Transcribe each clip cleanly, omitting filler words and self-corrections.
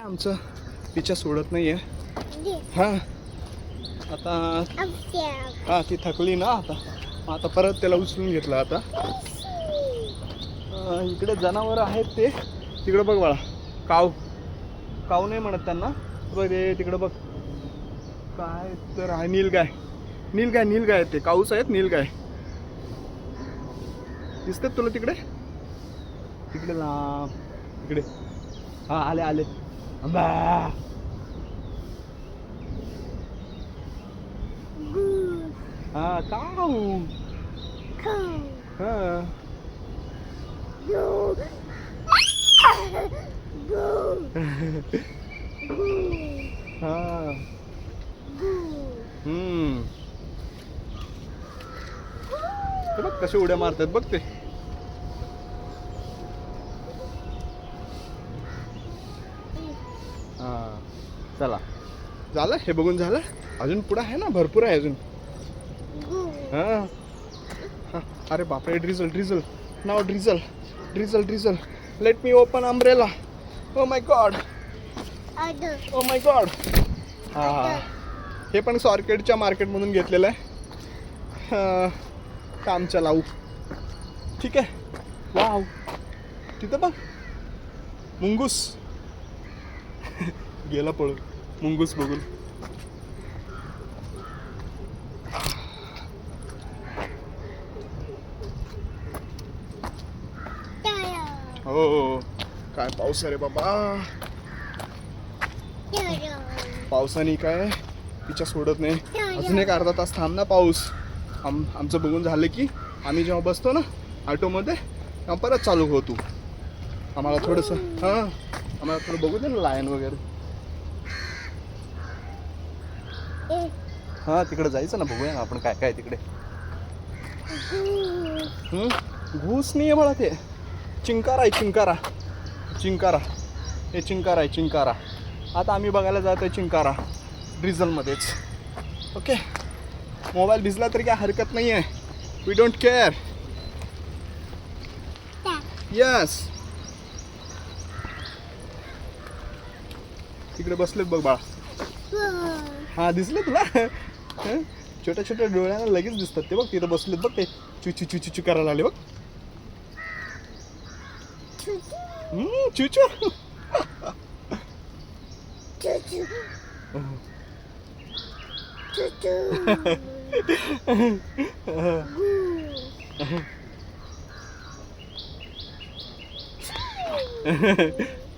आमचं पिच्छा सोडत नाही आहे. हां आता हां ती थकली ना आता परत त्याला उचलून घेतलं. आता इकडे जनावरं आहेत ते तिकडे बघ बाळा. काव नाही म्हणत त्यांना. बघ ते तिकडे बघ काय तर आहे. नीलगाय ते काऊच आहेत. नीलगाय दिसतात तुला तिकडे लांब इकडे. हा आले आंबा. हा काऊ हा हा ते बघ कसे उड्या मारतात बघ ते. हा चला झालं हे बघून झालं. अजून पुढं आहे ना भरपूर आहे अजून. हा अरे बापरे drizzle now drizzle let me open umbrella. Oh my God हा हे पण सॉर्केटच्या मार्केटमधून घेतलेलं आहे. काम चलाऊ ठीक आहे. वाव तिथं बघ मुंगूस गेला पळून मुंगूस बघून. हो काय पाऊस आहे रे बाबा. पावसाने काय तिच्या सोडत नाही. अजून एक अर्धा तास थांब ना पाऊस. आमचं बघून झालं की आम्ही जेव्हा बसतो ना ऑटोमध्ये तेव्हा परत चालू होतो. आम्हाला थोडंसं आम्हाला थोडं बघू दे ना लायन वगैरे. हा तिकडे जायचं ना बघूया ना आपण काय काय तिकडे. घूस नाही आहे मला ते चिंकारा आहे चिंकारा हे चिंकारा. आता आम्ही बघायला जातोय चिंकारा ड्रिझलमध्येच. ओके मोबाईल भिजला तरी काय हरकत नाही आहे. We don't care. यस तिकडे बसलेत बघ बाळा. हा दिसले तुला छोट्या डोळ्याला लगेच दिसतात ते बघ. तिथं बसलेत बघ ते चुचू करायला आले बघ. चुचू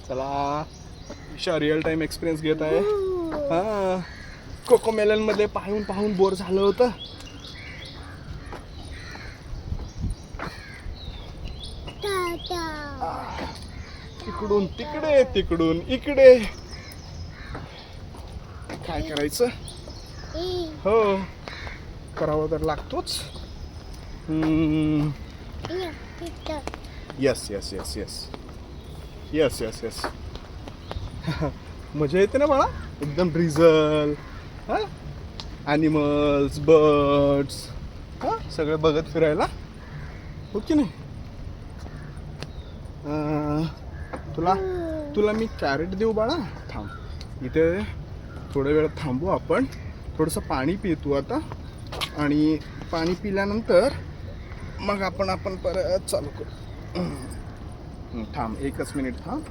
चला ईशा रिअल टाइम एक्सपिरियन्स घेत आहे. हा कोकोमेलन मध्ये पाहून बोर झालं होतं. इकडून तिकडून इकडे काय करायचं. हो करावं तर लागतोच. यस मजा येते ना बाळा एकदम. ड्रिझल ॲनिमल्स बर्ड्स सगळं बघत फिरायला हो की नाही. तुला मी कॅरेट देऊ बाळा. थांब इथे थोड्या वेळ थांबू आपण. थोडंसं पाणी पितो आता आणि पाणी पिल्यानंतर मग आपण परत चालू करू. थांब एकच मिनिट थांब.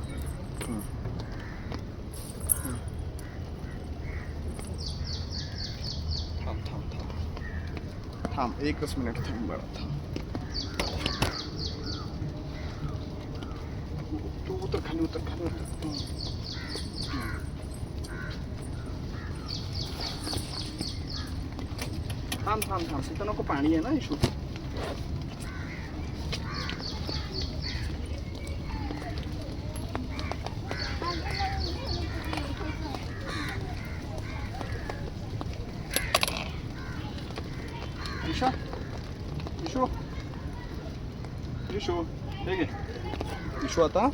थांब एकच मिनिट थांब बाळा थांब. तू उतर खाली थांब तिथं नको पाणी आहे ना इशू. इशू हे घे. इशू आता